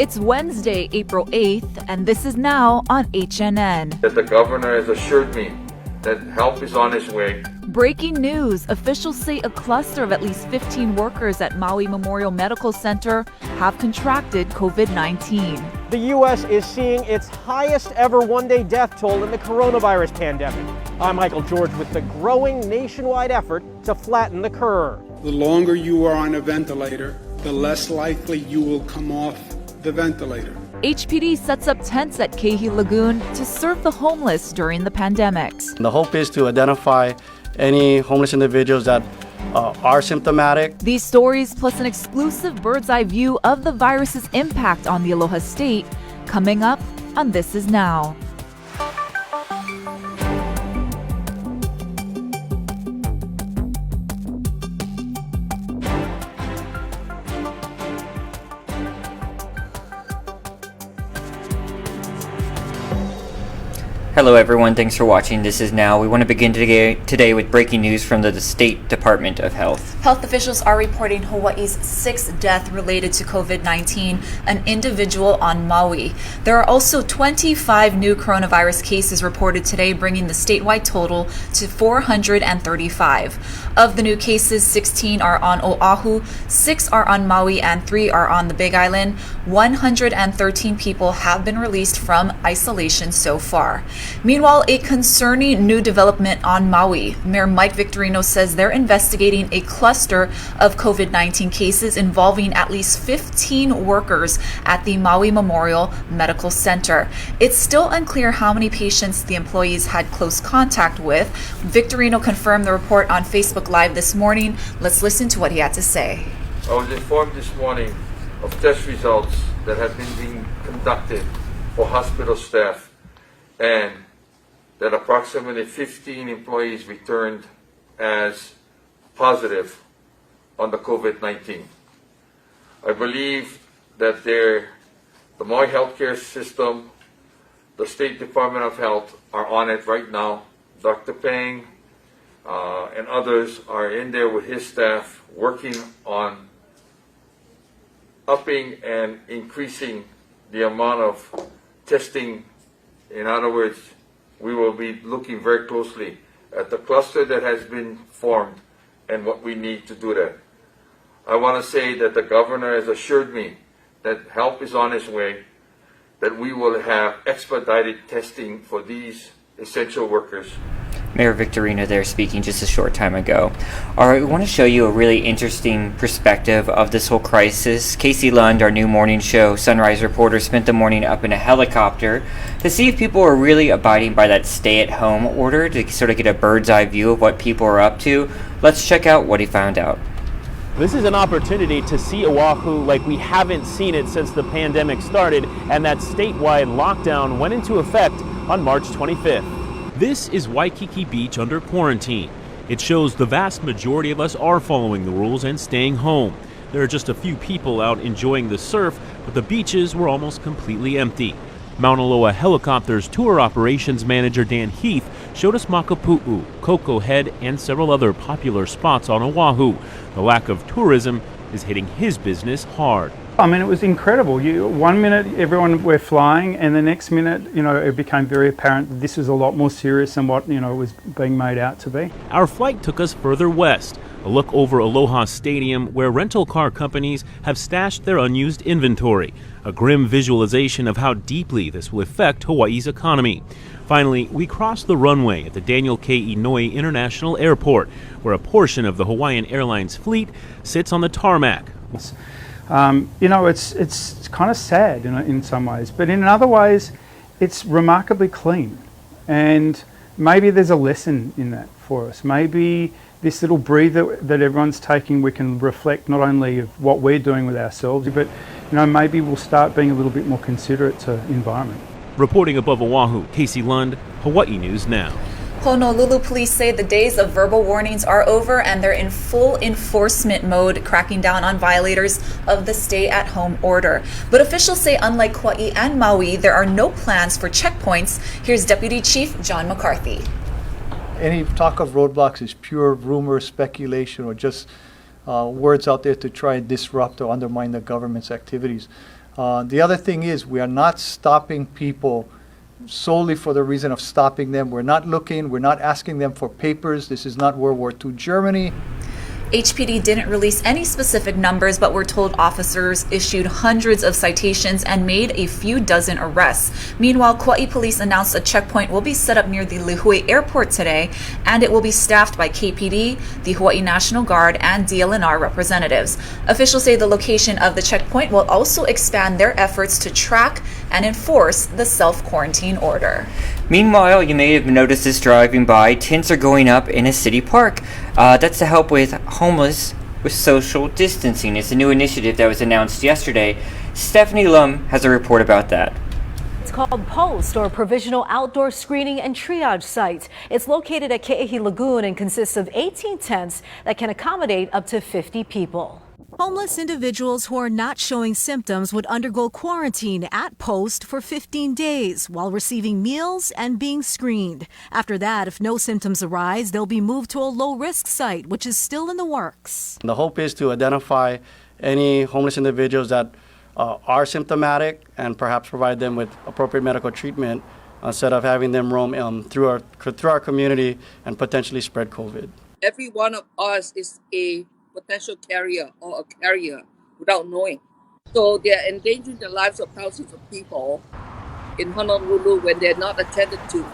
It's Wednesday, April 8th, and this is now on HNN. That the governor has assured me that help is on its way. Breaking news. Officials say a cluster of at least 15 workers at Maui Memorial Medical Center have contracted COVID-19. The U.S. is seeing its highest ever one-day death toll in the coronavirus pandemic. I'm Michael George with the growing nationwide effort to flatten the curve. The longer you are on a ventilator, the less likely you will come off the ventilator. HPD sets up tents at Kehi Lagoon to serve the homeless during the pandemic. The hope is to identify any homeless individuals that are symptomatic. These stories, plus an exclusive bird's eye view of the virus's impact on the Aloha State, coming up on This Is Now. Hello everyone, thanks for watching. This is Now. We want to begin today with breaking news from the State Department of Health. Health officials are reporting Hawaii's sixth death related to COVID-19, an individual on Maui. There are also 25 new coronavirus cases reported today, bringing the statewide total to 435. Of the new cases, 16 are on Oahu, 6 are on Maui, and 3 are on the Big Island. 113 people have been released from isolation so far. Meanwhile, a concerning new development on Maui. Mayor Mike Victorino says they're investigating a cluster of COVID-19 cases involving at least 15 workers at the Maui Memorial Medical Center. It's still unclear how many patients the employees had close contact with. Victorino confirmed the report on Facebook Live this morning. Let's listen to what he had to say. I was informed this morning of test results that have been being conducted for hospital staff, and that approximately 15 employees returned as positive on the COVID-19. I believe that the Maui healthcare system, the State Department of Health are on it right now. Dr. Peng and others are in there with his staff working on upping and increasing the amount of testing. In other words, we will be looking very closely at the cluster that has been formed and what we need to do that. I want to say that the governor has assured me that help is on its way, that we will have expedited testing for these essential workers. Mayor Victorino there speaking just a short time ago. Alright, we want to show you a really interesting perspective of this whole crisis. Casey Lund, our new morning show Sunrise reporter, spent the morning up in a helicopter to see if people are really abiding by that stay-at-home order, to sort of get a bird's eye view of what people are up to. Let's check out what he found out. This is an opportunity to see Oahu like we haven't seen it since the pandemic started and that statewide lockdown went into effect on March 25th. This is Waikiki Beach under quarantine. It shows the vast majority of us are following the rules and staying home. There are just a few people out enjoying the surf, but the beaches were almost completely empty. Mauna Loa Helicopters tour operations manager Dan Heath showed us Makapu'u, Koko Head, and several other popular spots on Oahu. The lack of tourism is hitting his business hard. I mean, it was incredible. One minute everyone were flying, and the next minute, it became very apparent that this was a lot more serious than what, was being made out to be. Our flight took us further west, a look over Aloha Stadium where rental car companies have stashed their unused inventory, a grim visualization of how deeply this will affect Hawaii's economy. Finally, we crossed the runway at the Daniel K. Inouye International Airport, where a portion of the Hawaiian Airlines fleet sits on the tarmac. It's kind of sad in some ways, but in other ways, it's remarkably clean. And maybe there's a lesson in that for us. Maybe this little breather that everyone's taking, we can reflect not only of what we're doing with ourselves, but maybe we'll start being a little bit more considerate to environment. Reporting above Oahu, Casey Lund, Hawaii News Now. Honolulu police say the days of verbal warnings are over and they're in full enforcement mode, cracking down on violators of the stay-at-home order. But officials say unlike Kauai and Maui, there are no plans for checkpoints. Here's Deputy Chief John McCarthy. Any talk of roadblocks is pure rumor, speculation, or just words out there to try and disrupt or undermine the government's activities. The other thing is we are not stopping people solely for the reason of stopping them. We're not asking them for papers. This is not World War II Germany. HPD didn't release any specific numbers, but we're told officers issued hundreds of citations and made a few dozen arrests. Meanwhile, Kauai police announced a checkpoint will be set up near the Lihue airport today, and it will be staffed by KPD, the Hawaii National Guard, and DLNR representatives. Officials say the location of the checkpoint will also expand their efforts to track and enforce the self-quarantine order. Meanwhile, you may have noticed this driving by. Tents are going up in a city park. That's to help with homeless with social distancing. It's a new initiative that was announced yesterday. Stephanie Lum has a report about that. It's called POST, or Provisional Outdoor Screening and Triage Site. It's located at Ke'ehi Lagoon and consists of 18 tents that can accommodate up to 50 people. Homeless individuals who are not showing symptoms would undergo quarantine at POST for 15 days while receiving meals and being screened. After that, if no symptoms arise, they'll be moved to a low-risk site, which is still in the works. The hope is to identify any homeless individuals that are symptomatic and perhaps provide them with appropriate medical treatment instead of having them roam through our community and potentially spread COVID. Every one of us is a potential carrier or a carrier without knowing. So they are endangering the lives of thousands of people in Honolulu when they're not attended to.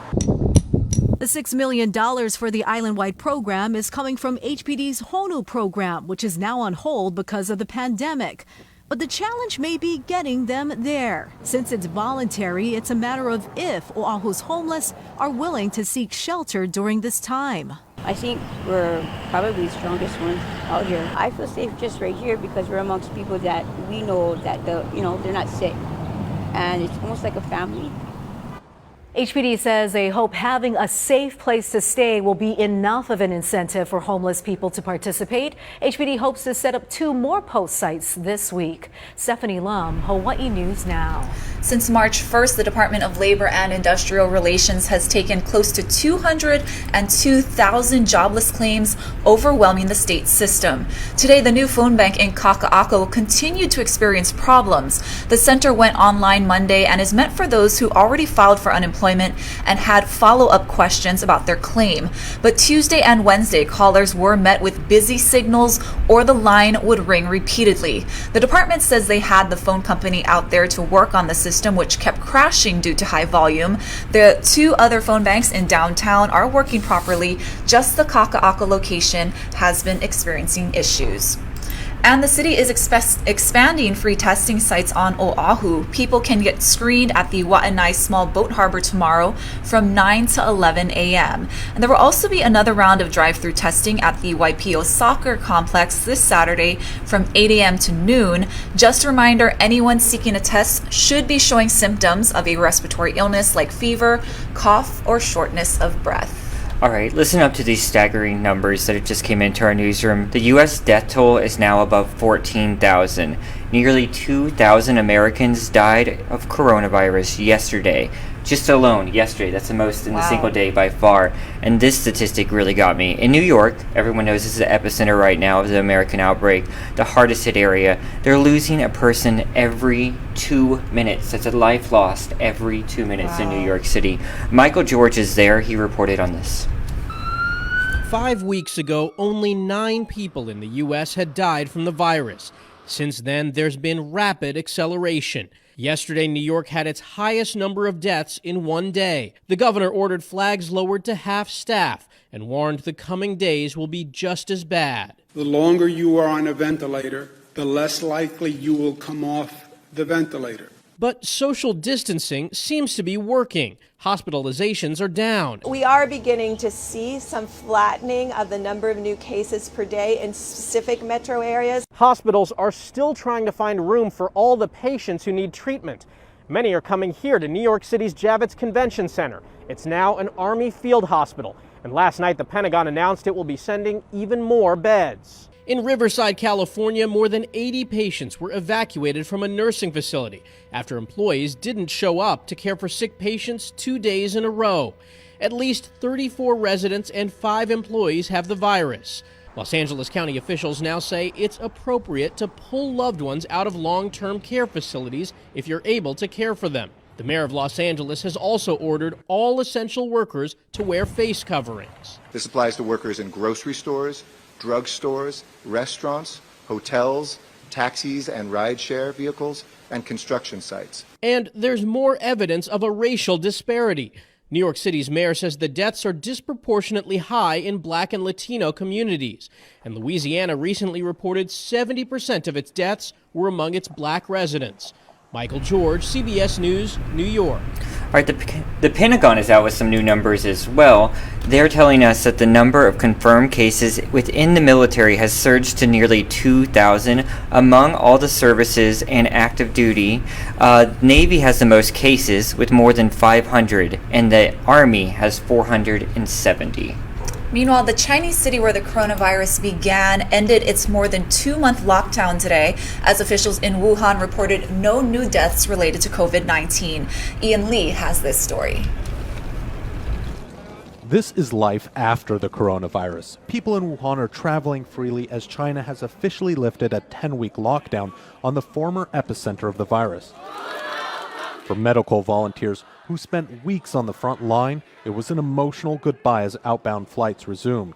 The $6 million for the island-wide program is coming from HPD's Honu program, which is now on hold because of the pandemic. But the challenge may be getting them there. Since it's voluntary, it's a matter of if Oahu's homeless are willing to seek shelter during this time. I think we're probably the strongest ones out here. I feel safe just right here because we're amongst people that we know that they're not sick, and it's almost like a family. HPD says they hope having a safe place to stay will be enough of an incentive for homeless people to participate. HPD hopes to set up 2 more post sites this week. Stephanie Lum, Hawaii News Now. Since March 1st, the Department of Labor and Industrial Relations has taken close to 202,000 jobless claims, overwhelming the state system. Today, the new phone bank in Kaka'ako continued to experience problems. The center went online Monday and is meant for those who already filed for unemployment and had follow-up questions about their claim. But Tuesday and Wednesday, callers were met with busy signals or the line would ring repeatedly. The department says they had the phone company out there to work on the system, which kept crashing due to high volume. The 2 other phone banks in downtown are working properly. Just the Kaka'ako location has been experiencing issues. And the city is expanding free testing sites on Oahu. People can get screened at the Wa'anai Small Boat Harbor tomorrow from 9 to 11 a.m. And there will also be another round of drive-through testing at the Waipio Soccer Complex this Saturday from 8 a.m. to noon. Just a reminder, anyone seeking a test should be showing symptoms of a respiratory illness like fever, cough, or shortness of breath. All right, listen up to these staggering numbers that just came into our newsroom. The U.S. death toll is now above 14,000. Nearly 2,000 Americans died of coronavirus yesterday. Just alone, yesterday. That's the most in a single day by far. And this statistic really got me. In New York, everyone knows this is the epicenter right now of the American outbreak, the hardest hit area. They're losing a person every 2 minutes. That's a life lost every 2 minutes in New York City. Michael George is there. He reported on this. 5 weeks ago, only 9 people in the U.S. had died from the virus. Since then, there's been rapid acceleration. Yesterday, New York had its highest number of deaths in one day. The governor ordered flags lowered to half staff and warned the coming days will be just as bad. The longer you are on a ventilator, the less likely you will come off the ventilator. But social distancing seems to be working. Hospitalizations are down. We are beginning to see some flattening of the number of new cases per day in specific metro areas. Hospitals are still trying to find room for all the patients who need treatment. Many are coming here to New York City's Javits Convention Center. It's now an Army field hospital. And last night, the Pentagon announced it will be sending even more beds. In Riverside, California, more than 80 patients were evacuated from a nursing facility after employees didn't show up to care for sick patients 2 days in a row. At least 34 residents and 5 employees have the virus. Los Angeles County officials now say it's appropriate to pull loved ones out of long-term care facilities if you're able to care for them. The mayor of Los Angeles has also ordered all essential workers to wear face coverings. This applies to workers in grocery stores, drugstores, restaurants, hotels, taxis and rideshare vehicles, and construction sites. And there's more evidence of a racial disparity. New York City's mayor says the deaths are disproportionately high in Black and Latino communities. And Louisiana recently reported 70% of its deaths were among its Black residents. Michael George, CBS News, New York. All right, the Pentagon is out with some new numbers as well. They're telling us that the number of confirmed cases within the military has surged to nearly 2,000 among all the services and active duty. Navy has the most cases with more than 500, and the Army has 470. Meanwhile, the Chinese city where the coronavirus began ended its more than 2-month lockdown today, as officials in Wuhan reported no new deaths related to COVID-19. Ian Lee has this story. This is life after the coronavirus. People in Wuhan are traveling freely as China has officially lifted a 10-week lockdown on the former epicenter of the virus. For medical volunteers who spent weeks on the front line, it was an emotional goodbye as outbound flights resumed.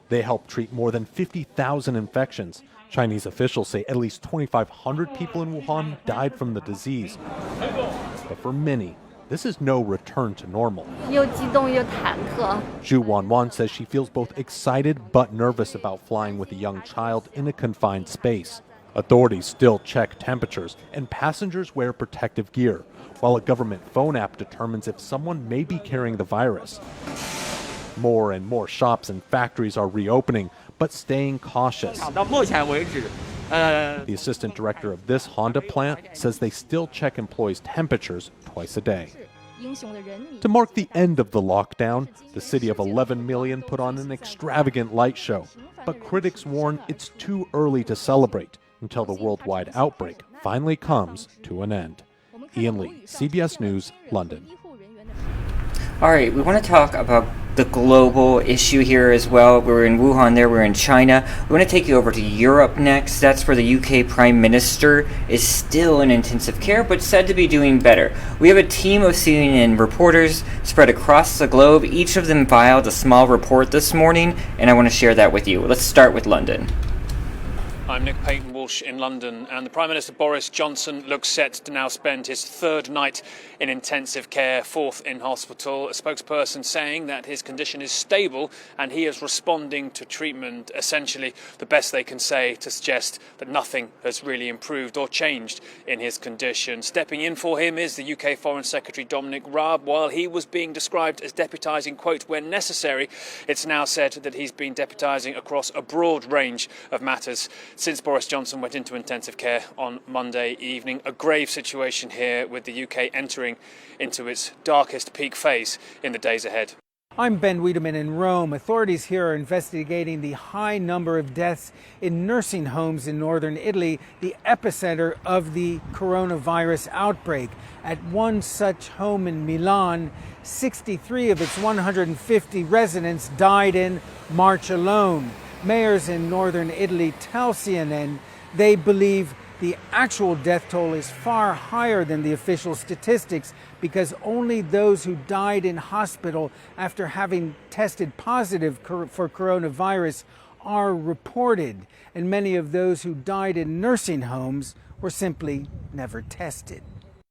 They helped treat more than 50,000 infections. Chinese officials say at least 2,500 people in Wuhan died from the disease. But for many, this is no return to normal. Zhu Wanwan says she feels both excited but nervous about flying with a young child in a confined space. Authorities still check temperatures, and passengers wear protective gear, while a government phone app determines if someone may be carrying the virus. More and more shops and factories are reopening, but staying cautious. The assistant director of this Honda plant says they still check employees' temperatures twice a day. To mark the end of the lockdown, the city of 11 million put on an extravagant light show, but critics warn it's too early to celebrate until the worldwide outbreak finally comes to an end. Ian Lee, CBS News, London. All right, we want to talk about the global issue here as well. We're in Wuhan there, we're in China. We want to take you over to Europe next. That's where the UK Prime Minister is still in intensive care, but said to be doing better. We have a team of CNN reporters spread across the globe. Each of them filed a small report this morning, and I want to share that with you. Let's start with London. I'm Nick Payton-Walsh in London, and the Prime Minister Boris Johnson looks set to now spend his third night in intensive care, fourth in hospital. A spokesperson saying that his condition is stable and he is responding to treatment. Essentially, the best they can say to suggest that nothing has really improved or changed in his condition. Stepping in for him is the UK Foreign Secretary Dominic Raab. While he was being described as deputising, quote, when necessary, it's now said that he's been deputising across a broad range of matters since Boris Johnson went into intensive care on Monday evening. A grave situation here, with the UK entering into its darkest peak phase in the days ahead. I'm Ben Wiedemann in Rome. Authorities here are investigating the high number of deaths in nursing homes in northern Italy, the epicenter of the coronavirus outbreak. At one such home in Milan, 63 of its 150 residents died in March alone. Mayors in northern Italy tell CNN they believe the actual death toll is far higher than the official statistics because only those who died in hospital after having tested positive for coronavirus are reported, and many of those who died in nursing homes were simply never tested.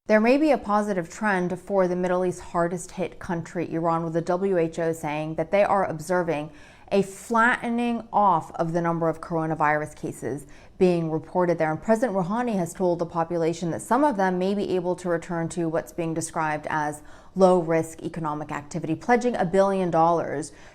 There may be a positive trend for the Middle East's hardest hit country, Iran, with the WHO saying that they are observing a flattening off of the number of coronavirus cases being reported there. And President Rouhani has told the population that some of them may be able to return to what's being described as low-risk economic activity, pledging $1 billion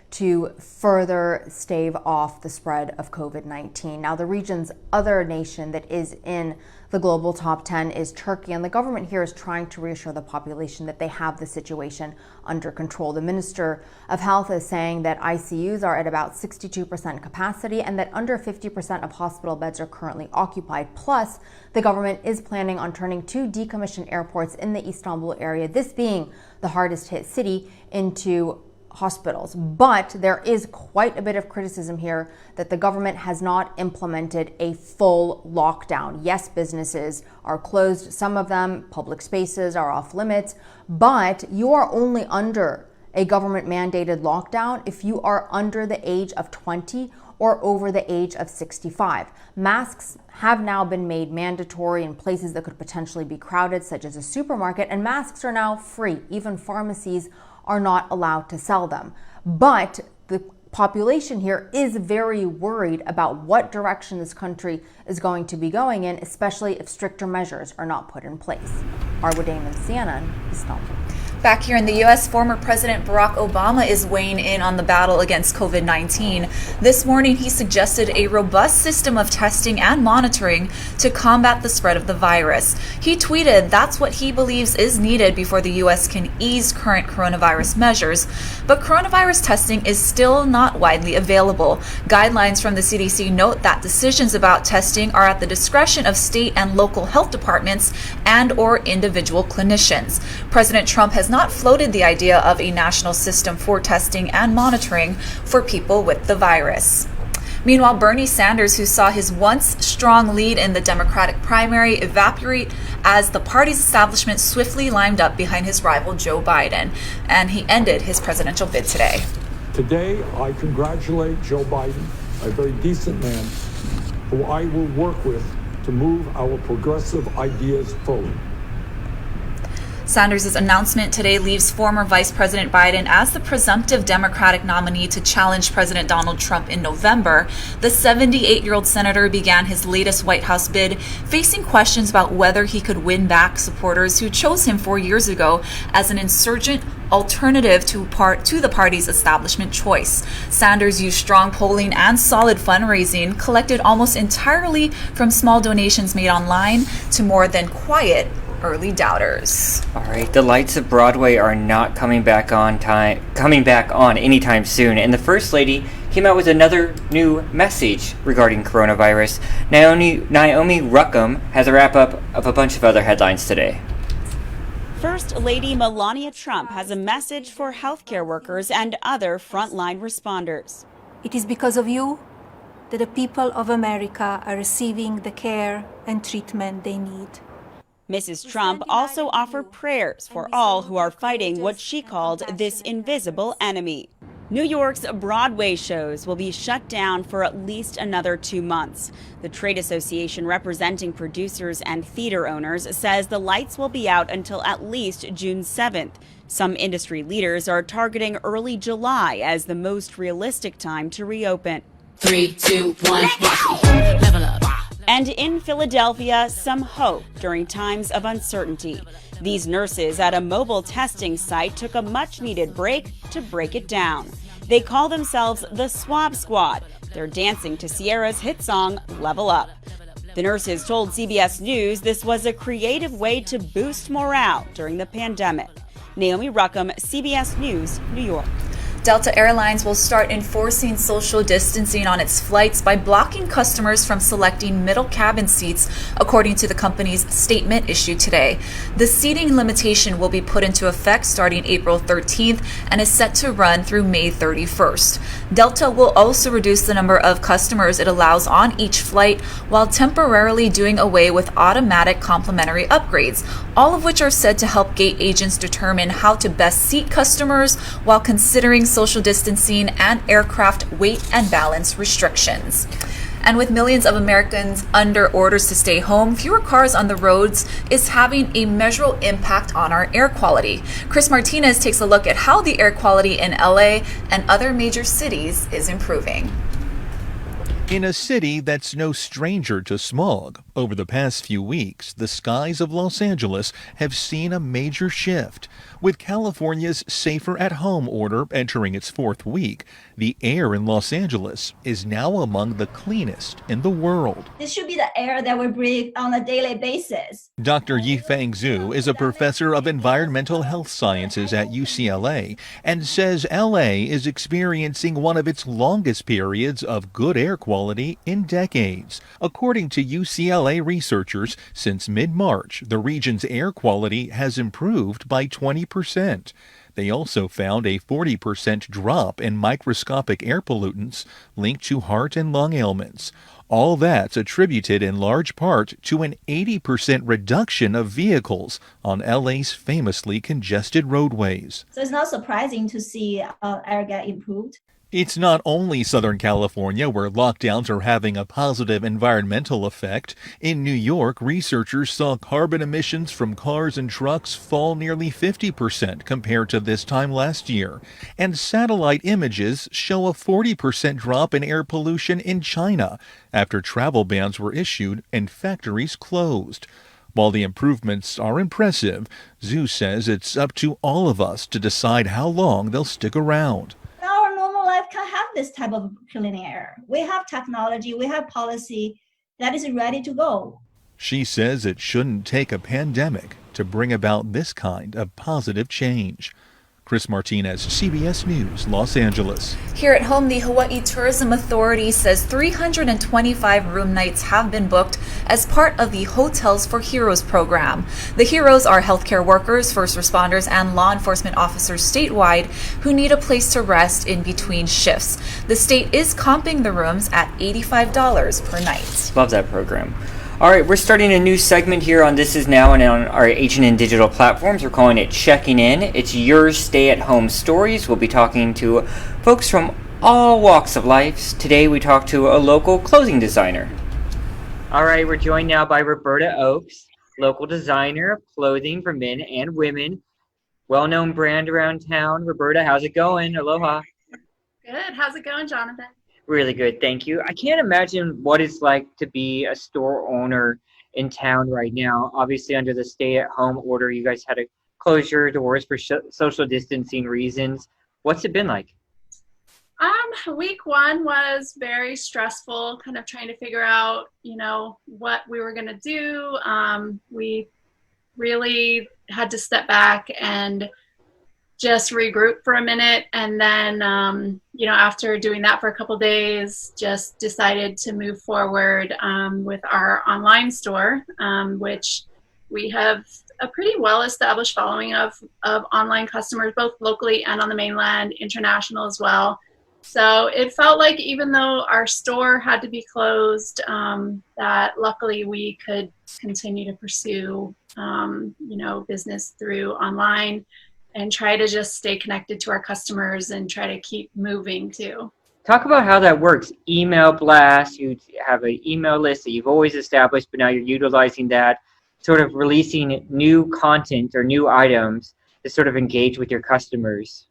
to further stave off the spread of COVID-19. Now, the region's other nation that is in the global top 10 is Turkey, and the government here is trying to reassure the population that they have the situation under control. The Minister of Health is saying that ICUs are at about 62% capacity and that under 50% of hospital beds are currently occupied. Plus, the government is planning on turning 2 decommissioned airports in the Istanbul area, this being the hardest hit city, into hospitals. But there is quite a bit of criticism here that the government has not implemented a full lockdown. Yes, businesses are closed. Some of them, public spaces, are off limits, but you are only under a government mandated lockdown if you are under the age of 20 or over the age of 65. Masks have now been made mandatory in places that could potentially be crowded, such as a supermarket, and masks are now free. Even pharmacies are not allowed to sell them. But the population here is very worried about what direction this country is going to be going in, especially if stricter measures are not put in place. Arwa Damon, CNN, Istanbul. Back here in the U.S., former President Barack Obama is weighing in on the battle against COVID-19. This morning, he suggested a robust system of testing and monitoring to combat the spread of the virus. He tweeted that's what he believes is needed before the U.S. can ease current coronavirus measures. But coronavirus testing is still not widely available. Guidelines from the CDC note that decisions about testing are at the discretion of state and local health departments and/or individual clinicians. President Trump has not floated the idea of a national system for testing and monitoring for people with the virus. Meanwhile, Bernie Sanders, who saw his once strong lead in the Democratic primary evaporate as the party's establishment swiftly lined up behind his rival Joe Biden, and he ended his presidential bid today. Today, I congratulate Joe Biden, a very decent man, who I will work with to move our progressive ideas forward. Sanders' announcement today leaves former Vice President Biden as the presumptive Democratic nominee to challenge President Donald Trump in November. The 78-year-old senator began his latest White House bid facing questions about whether he could win back supporters who chose him 4 years ago as an insurgent alternative to the party's establishment choice. Sanders used strong polling and solid fundraising, collected almost entirely from small donations made online to more than quiet early doubters. All right, the lights of Broadway are not coming back on anytime soon, and the First Lady came out with another new message regarding coronavirus. Naomi Ruckham has a wrap-up of a bunch of other headlines today. First Lady Melania Trump has a message for healthcare workers and other frontline responders. It is because of you that the people of America are receiving the care and treatment they need. Mrs. Trump also offered prayers for all who are fighting what she called this invisible enemy. New York's Broadway shows will be shut down for at least another 2 months. The trade association representing producers and theater owners says the lights will be out until at least June 7th. Some industry leaders are targeting early July as the most realistic time to reopen. 3, 2, 1, level up. And in Philadelphia, some hope during times of uncertainty. These nurses at a mobile testing site took a much-needed break to break it down. They call themselves the Swab Squad. They're dancing to Sierra's hit song, Level Up. The nurses told CBS News this was a creative way to boost morale during the pandemic. Naomi Ruckham, CBS News, New York. Delta Airlines will start enforcing social distancing on its flights by blocking customers from selecting middle cabin seats, according to the company's statement issued today. The seating limitation will be put into effect starting April 13th and is set to run through May 31st. Delta will also reduce the number of customers it allows on each flight while temporarily doing away with automatic complimentary upgrades, all of which are said to help gate agents determine how to best seat customers while considering social distancing and aircraft weight and balance restrictions. And with millions of Americans under orders to stay home, fewer cars on the roads is having a measurable impact on our air quality. Chris Martinez takes a look at how the air quality in LA and other major cities is improving. In a city that's no stranger to smog, over the past few weeks, the skies of Los Angeles have seen a major shift. With California's Safer at Home order entering its 4th week, the air in Los Angeles is now among the cleanest in the world. This should be the air that we breathe on a daily basis. Dr. Yifeng Zhu is a professor of environmental health sciences at UCLA and says LA is experiencing one of its longest periods of good air quality in decades. According to UCLA LA researchers, since mid-March, the region's air quality has improved by 20%. They also found a 40% drop in microscopic air pollutants linked to heart and lung ailments. All that's attributed in large part to an 80% reduction of vehicles on LA's famously congested roadways. So it's not surprising to see air get improved. It's not only Southern California where lockdowns are having a positive environmental effect. In New York, researchers saw carbon emissions from cars and trucks fall nearly 50% compared to this time last year. And satellite images show a 40% drop in air pollution in China after travel bans were issued and factories closed. While the improvements are impressive, Zhu says it's up to all of us to decide how long they'll stick around. Our normal life can have this type of clean air. We have technology, we have policy that is ready to go. She says it shouldn't take a pandemic to bring about this kind of positive change. Chris Martinez, CBS News, Los Angeles. Here at home, the Hawaii Tourism Authority says 325 room nights have been booked as part of the Hotels for Heroes program. The heroes are healthcare workers, first responders, and law enforcement officers statewide who need a place to rest in between shifts. The state is comping the rooms at $85 per night. Love that program. All right, we're starting a new segment here on This Is Now and on our H&N digital platforms. We're calling it Checking In. It's your stay-at-home stories. We'll be talking to folks from all walks of life. Today we talk to a local clothing designer. All right, we're joined now by Roberta Oakes, local designer of clothing for men and women. Well-known brand around town. Roberta, how's it going? Aloha. Good. How's it going, Jonathan? Really good, thank you. I can't imagine what it's like to be a store owner in town right now. Obviously, under the stay-at-home order, you guys had to close your doors for social distancing reasons. What's it been like? Week one was very stressful, kind of trying to figure out, what we were going to do. We really had to step back and just regroup for a minute, and then after doing that for a couple days, just decided to move forward with our online store, which we have a pretty well established following of online customers, both locally and on the mainland, international as well. So it felt like, even though our store had to be closed, that luckily we could continue to pursue business through online and try to just stay connected to our customers and try to keep moving too. Talk about how that works. Email blasts, you have an email list that you've always established, but now you're utilizing that, sort of releasing new content or new items to sort of engage with your customers.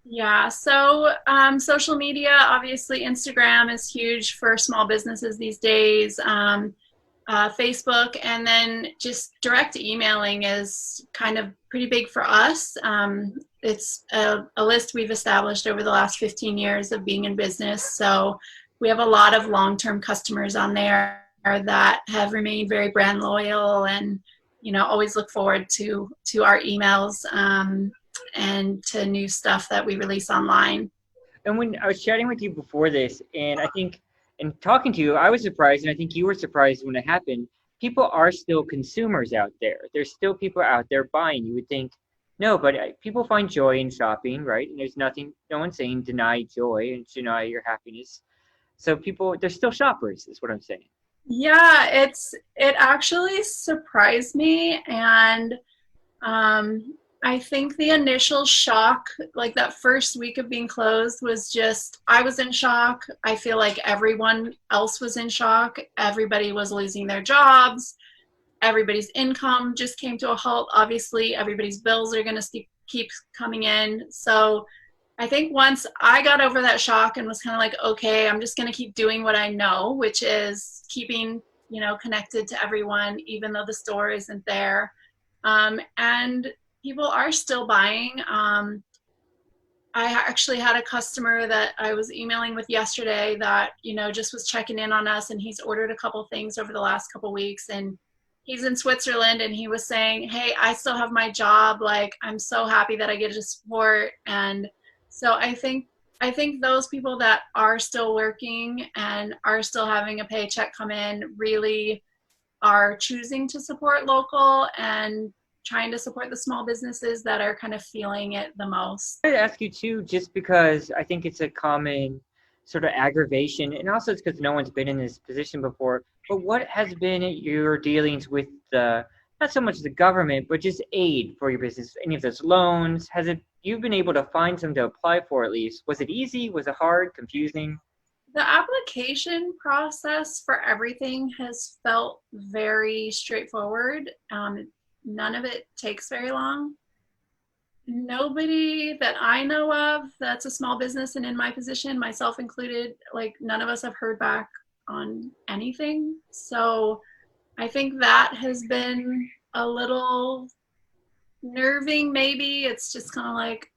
Yeah, so social media, obviously Instagram is huge for small businesses these days. Facebook, and then just direct emailing is kind of pretty big for us. It's a list we've established over the last 15 years of being in business. So we have a lot of long-term customers on there that have remained very brand loyal and, always look forward to our emails and to new stuff that we release online. And when I was chatting with you before this, and I think in talking to you, I was surprised, and I think you were surprised when it happened. People are still consumers out there. There's still people out there buying. You would think, no, but people find joy in shopping, right? And there's no one's saying deny joy and deny your happiness. So they're still shoppers, is what I'm saying. Yeah, it actually surprised me, and I think the initial shock, like that first week of being closed, was just, I was in shock. I feel like everyone else was in shock. Everybody was losing their jobs. Everybody's income just came to a halt. Obviously, everybody's bills are going to keep coming in. So I think once I got over that shock and was kind of like, okay, I'm just going to keep doing what I know, which is keeping, connected to everyone, even though the store isn't there. And people are still buying. I actually had a customer that I was emailing with yesterday that, just was checking in on us, and he's ordered a couple things over the last couple weeks, and he's in Switzerland, and he was saying, hey, I still have my job. Like, I'm so happy that I get to support. And so I think those people that are still working and are still having a paycheck come in really are choosing to support local and trying to support the small businesses that are kind of feeling it the most. I'd ask you too, just because I think it's a common sort of aggravation, and also it's because no one's been in this position before, but what has been your dealings with the, not so much the government, but just aid for your business? Any of those loans? You've been able to find some to apply for at least? Was it easy? Was it hard? Confusing? The application process for everything has felt very straightforward. None of it takes very long. Nobody that I know of that's a small business and in my position, myself included, like none of us have heard back on anything. So I think that has been a little nerving maybe. It's just kind of like,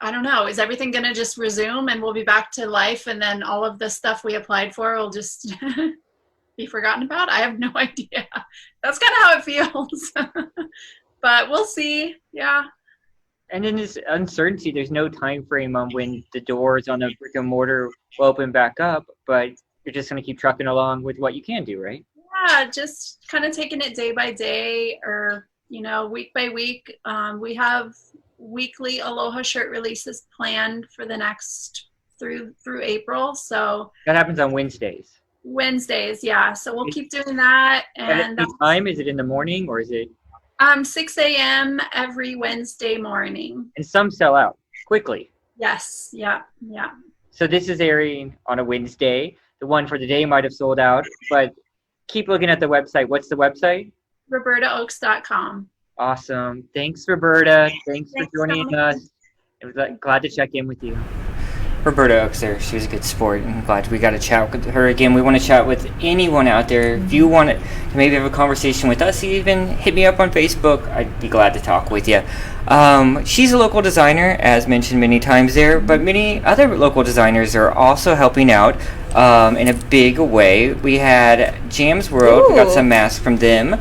I don't know, is everything going to just resume and we'll be back to life and then all of the stuff we applied for will just be forgotten about? I have no idea. That's kind of how it feels. But we'll see. Yeah. And in this uncertainty, there's no time frame on when the doors on the brick and mortar will open back up, but you're just going to keep trucking along with what you can do, right? Yeah, just kind of taking it day by day or, week by week. We have weekly Aloha shirt releases planned for the next through April. So that happens on Wednesdays. Yeah. So we'll keep doing that. And at any time, is it in the morning or is it? 6 a.m. every Wednesday morning. And some sell out quickly. Yes. Yeah. So this is airing on a Wednesday. The one for the day might have sold out, but keep looking at the website. What's the website? RobertaOaks.com. Awesome. Thanks, Roberta. Thanks for joining us. I was glad to check in with you. Roberta Oaks there. She was a good sport. I'm glad we got to chat with her again. We want to chat with anyone out there. If you want to maybe have a conversation with us, even hit me up on Facebook. I'd be glad to talk with you. She's a local designer, as mentioned many times there, but many other local designers are also helping out in a big way. We had Jam's World. Ooh. We got some masks from them.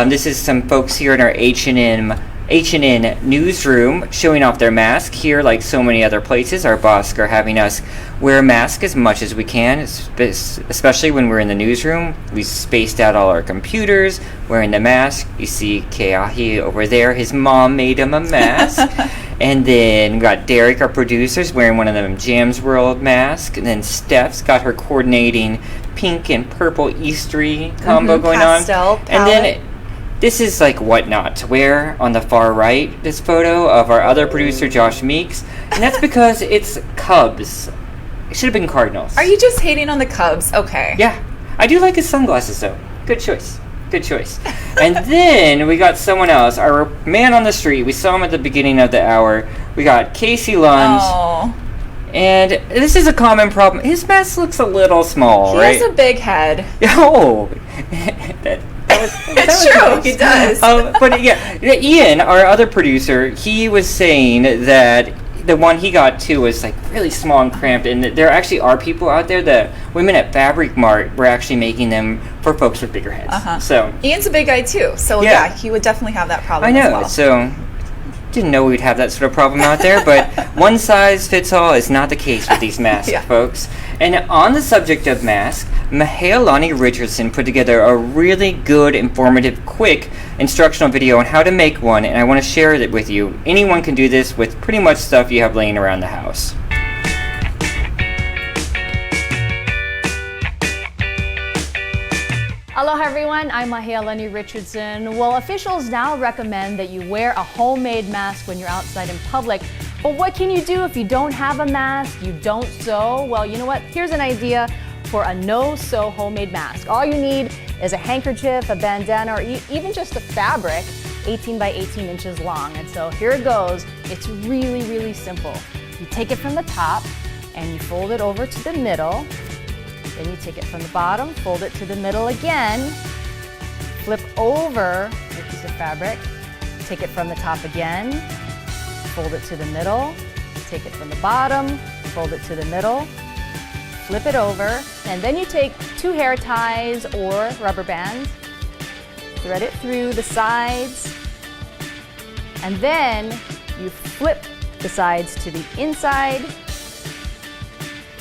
This is some folks here in our H&N newsroom showing off their mask. Here, like so many other places, our boss are having us wear a mask as much as we can, especially when we're in the newsroom. We spaced out all our computers, wearing the mask. You see Keahi over there. His mom made him a mask. And then we got Derek, our producer, wearing one of them Jam's World masks. And then Steph's got her coordinating pink and purple Eastery combo going pastel on. And then this is like what not to wear on the far right, this photo of our other producer, Josh Meeks. And that's because it's Cubs. It should have been Cardinals. Are you just hating on the Cubs? Okay. Yeah. I do like his sunglasses, though. Good choice. And then we got someone else, our man on the street. We saw him at the beginning of the hour. We got Casey Lund. Oh. And this is a common problem. His mask looks a little small, right? He has a big head. Oh. It's true, nice. He does. But yeah, Ian, our other producer, he was saying that the one he got too was like really small and cramped, and there actually are people out there, the women at Fabric Mart were actually making them for folks with bigger heads. So Ian's a big guy too, so yeah, he would definitely have that problem. I know. As well. So didn't know we'd have that sort of problem out there, but one size fits all is not the case with these masks, folks. And on the subject of masks, Mahealani Richardson put together a really good, informative, quick instructional video on how to make one, and I want to share it with you. Anyone can do this with pretty much stuff you have laying around the house. Aloha everyone, I'm Mahealani Richardson. Well, officials now recommend that you wear a homemade mask when you're outside in public. But what can you do if you don't have a mask, you don't sew? Well, you know what? Here's an idea for a no-sew homemade mask. All you need is a handkerchief, a bandana, or even just a fabric 18 by 18 inches long. And so here it goes. It's really, really simple. You take it from the top and you fold it over to the middle. Then you take it from the bottom, fold it to the middle again, flip over your piece of fabric, take it from the top again, fold it to the middle, take it from the bottom, fold it to the middle, flip it over, and then you take 2 hair ties or rubber bands, thread it through the sides, and then you flip the sides to the inside,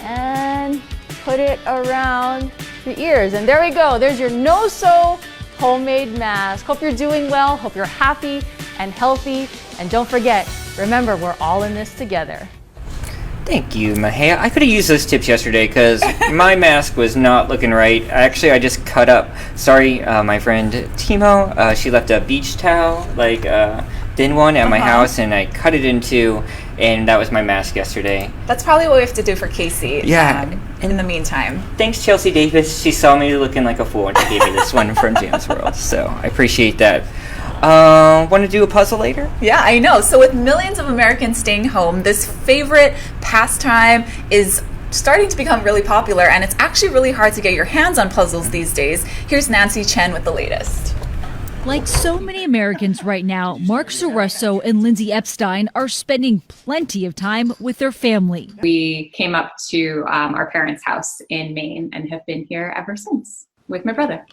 and put it around your ears. And there we go. There's your no-sew homemade mask. Hope you're doing well. Hope you're happy and healthy. And don't forget, remember, we're all in this together. Thank you, Mahia. I could have used those tips yesterday because my mask was not looking right. Actually, I just cut up. Sorry, my friend Timo. She left a beach towel, like thin one, at my house, and I cut it in two, and that was my mask yesterday. That's probably what we have to do for Casey. Yeah. In the meantime. Thanks, Chelsea Davis. She saw me looking like a fool and she gave me this one from Jam's World, so I appreciate that. Want to do a puzzle later? Yeah, I know. So with millions of Americans staying home, this favorite pastime is starting to become really popular, and it's actually really hard to get your hands on puzzles these days. Here's Nancy Chen with the latest. Like so many Americans right now, Mark Soresso and Lindsay Epstein are spending plenty of time with their family. We came up to our parents' house in Maine and have been here ever since with my brother,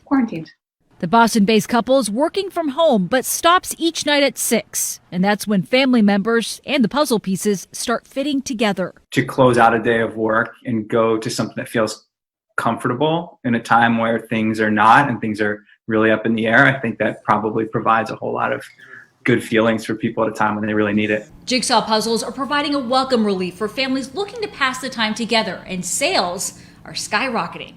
quarantined. The Boston-based couple is working from home, but stops each night at 6. And that's when family members and the puzzle pieces start fitting together. To close out a day of work and go to something that feels comfortable in a time where things are not and things are really up in the air, I think that probably provides a whole lot of good feelings for people at a time when they really need it. Jigsaw puzzles are providing a welcome relief for families looking to pass the time together, and sales are skyrocketing.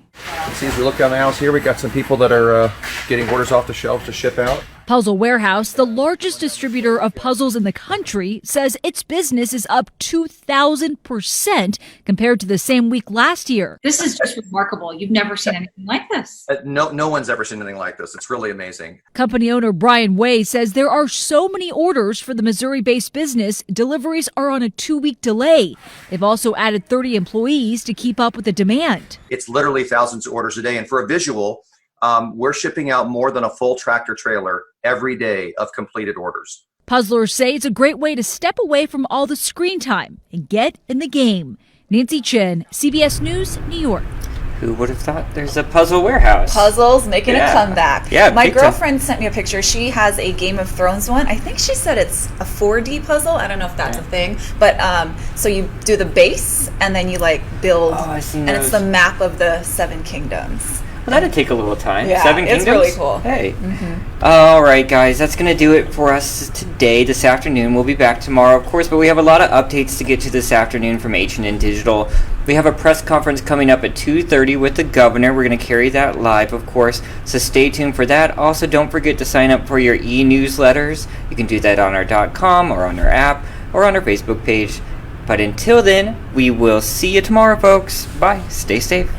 See, as we look down the house here, we got some people that are getting orders off the shelf to ship out. Puzzle Warehouse, the largest distributor of puzzles in the country, says its business is up 2,000% compared to the same week last year. This is just remarkable. You've never seen anything like this. No one's ever seen anything like this. It's really amazing. Company owner Brian Way says there are so many orders for the Missouri-based business, deliveries are on a 2-week delay. They've also added 30 employees to keep up with the demand. It's literally thousands of orders a day. And for a visual, we're shipping out more than a full tractor trailer every day of completed orders. Puzzlers say it's a great way to step away from all the screen time and get in the game. Nancy Chen, CBS News, New York. Who would have thought there's a Puzzle Warehouse? Puzzles making a comeback. Yeah, my girlfriend sent me a picture. She has a Game of Thrones one. I think she said it's a 4D puzzle. I don't know if that's a thing. But so you do the base and then you like build. Oh, I've seen and those. it's the map of the 7 kingdoms. Well, that'd take a little time. Yeah, 7 kingdoms? it's really cool. Hey. All right, guys, that's going to do it for us today, this afternoon. We'll be back tomorrow, of course, but we have a lot of updates to get to this afternoon from H&N Digital. We have a press conference coming up at 2:30 with the governor. We're going to carry that live, of course, so stay tuned for that. Also, don't forget to sign up for your e-newsletters. You can do that on our .com or on our app or on our Facebook page. But until then, we will see you tomorrow, folks. Bye. Stay safe.